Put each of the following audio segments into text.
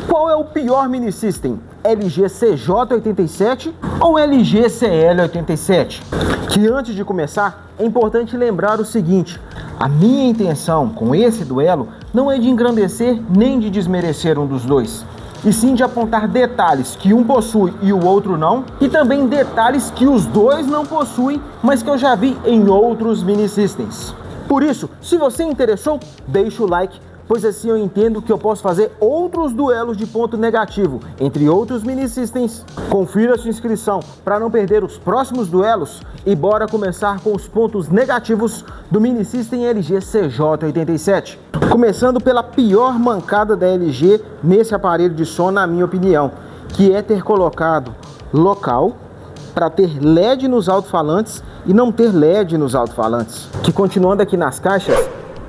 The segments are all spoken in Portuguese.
Qual é o pior mini system? LG CJ87 ou LG CL87? Que antes de começar, é importante lembrar o seguinte: a minha intenção com esse duelo não é de engrandecer nem de desmerecer um dos dois, e sim de apontar detalhes que um possui e o outro não, e também detalhes que os dois não possuem, mas que eu já vi em outros mini systems. Por isso, se você interessou, deixa o like, pois assim eu entendo que eu posso fazer outros duelos de ponto negativo entre outros mini systems. Confira sua inscrição para não perder os próximos duelos e bora começar com os pontos negativos do mini system LG CJ87. Começando pela pior mancada da LG nesse aparelho de som, na minha opinião, que é ter colocado local para ter LED nos alto-falantes e não ter LED nos alto-falantes. Que, continuando aqui nas caixas,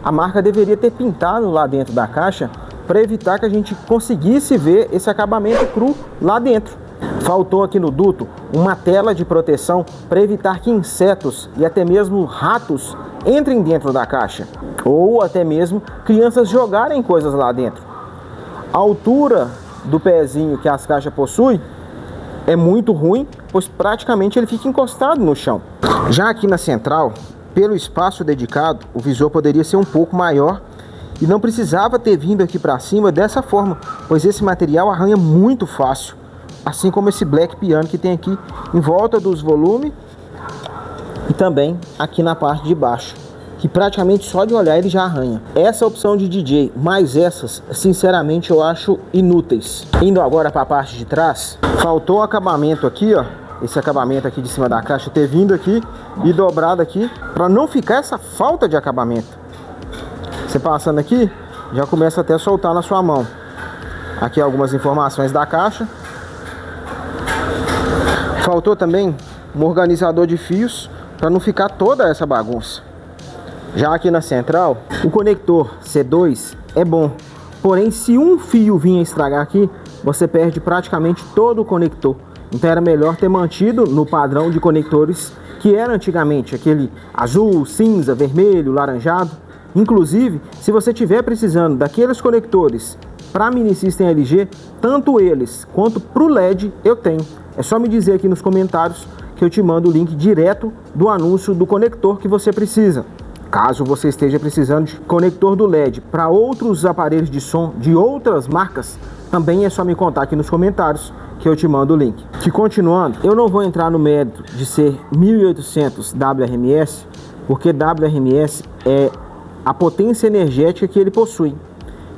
a marca deveria ter pintado lá dentro da caixa para evitar que a gente conseguisse ver esse acabamento cru lá dentro. Faltou aqui no duto uma tela de proteção para evitar que insetos e até mesmo ratos entrem dentro da caixa, ou até mesmo crianças jogarem coisas lá dentro. A altura do pezinho que as caixas possuem é muito ruim, pois praticamente ele fica encostado no chão. Já aqui na central, pelo espaço dedicado, o visor poderia ser um pouco maior e não precisava ter vindo aqui para cima dessa forma, pois esse material arranha muito fácil, assim como esse black piano que tem aqui em volta dos volumes e também aqui na parte de baixo, que praticamente só de olhar ele já arranha. Essa opção de DJ, mais essas, sinceramente eu acho inúteis. Indo agora para a parte de trás, faltou o acabamento aqui, ó. Esse acabamento aqui de cima da caixa ter vindo aqui e dobrado aqui, para não ficar essa falta de acabamento. Você passando aqui, já começa até a soltar na sua mão. Aqui algumas informações da caixa. Faltou também um organizador de fios para não ficar toda essa bagunça. Já aqui na central, o conector C2 é bom, porém se um fio vir a estragar aqui, você perde praticamente todo o conector. Então era melhor ter mantido no padrão de conectores que era antigamente, aquele azul, cinza, vermelho, laranjado. Inclusive, se você estiver precisando daqueles conectores para mini system LG, tanto eles quanto para o LED eu tenho. É só me dizer aqui nos comentários que eu te mando o link direto do anúncio do conector que você precisa. Caso você esteja precisando de conector do LED para outros aparelhos de som de outras marcas, também é só me contar aqui nos comentários que eu te mando o link. Que, continuando, eu não vou entrar no mérito de ser 1800 WRMS, porque WRMS é a potência energética que ele possui.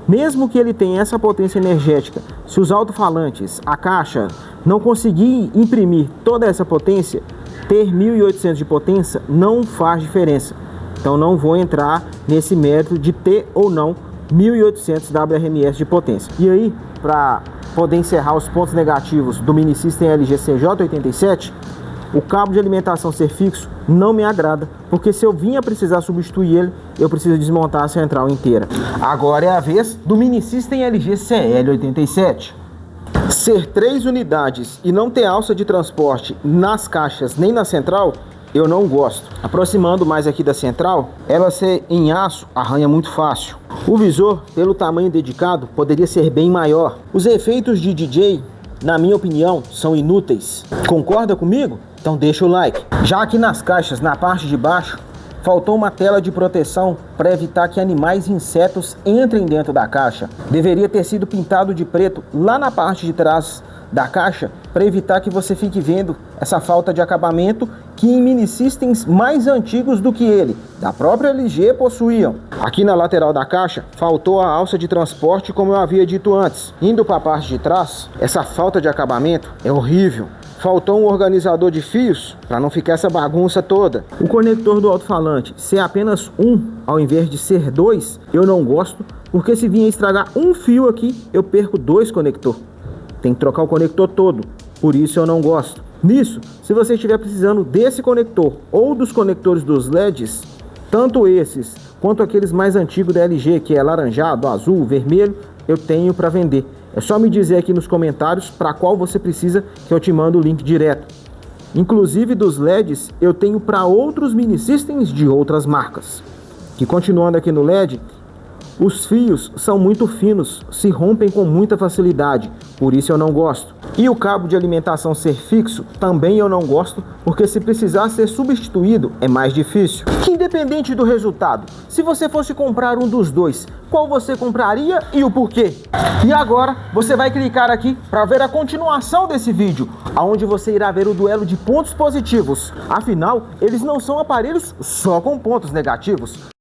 Mesmo que ele tenha essa potência energética, se os alto-falantes, a caixa, não conseguir imprimir toda essa potência, ter 1800 de potência não faz diferença. Então não vou entrar nesse mérito de ter ou não 1800 WRMS de potência. E aí, para poder encerrar os pontos negativos do mini system LG CJ87, o cabo de alimentação ser fixo não me agrada, porque se eu vinha precisar substituir ele, eu preciso desmontar a central inteira. Agora é a vez do mini system LG CL87. Ser 3 unidades e não ter alça de transporte nas caixas nem na central, eu não gosto. Aproximando mais aqui da central, ela ser em aço arranha muito fácil. O visor, pelo tamanho dedicado, poderia ser bem maior. Os efeitos de DJ, na minha opinião, são inúteis. Concorda comigo? Então deixa o like. Já aqui nas caixas, na parte de baixo, faltou uma tela de proteção para evitar que animais e insetos entrem dentro da caixa. Deveria ter sido pintado de preto lá na parte de trás da caixa, para evitar que você fique vendo essa falta de acabamento que em mini systems mais antigos do que ele, da própria LG, possuíam. Aqui na lateral da caixa, faltou a alça de transporte, como eu havia dito antes. Indo para a parte de trás, essa falta de acabamento é horrível. Faltou um organizador de fios para não ficar essa bagunça toda. O conector do alto-falante ser apenas um ao invés de ser 2, eu não gosto, porque se vir a estragar um fio aqui, eu perco 2 conectores. Tem que trocar o conector todo, por isso eu não gosto. Nisso, se você estiver precisando desse conector ou dos conectores dos LEDs, tanto esses quanto aqueles mais antigos da LG, que é laranjado, azul, vermelho, eu tenho para vender. É só me dizer aqui nos comentários para qual você precisa, que eu te mando o link direto. Inclusive dos LEDs eu tenho para outros mini systems de outras marcas. Que, continuando aqui no LED, Os fios são muito finos, se rompem com muita facilidade, por isso eu não gosto. E o cabo de alimentação ser fixo, também eu não gosto, porque se precisar ser substituído, é mais difícil. Que independente do resultado, se você fosse comprar um dos dois, qual você compraria e o porquê? E agora, você vai clicar aqui para ver a continuação desse vídeo, onde você irá ver o duelo de pontos positivos. Afinal, eles não são aparelhos só com pontos negativos.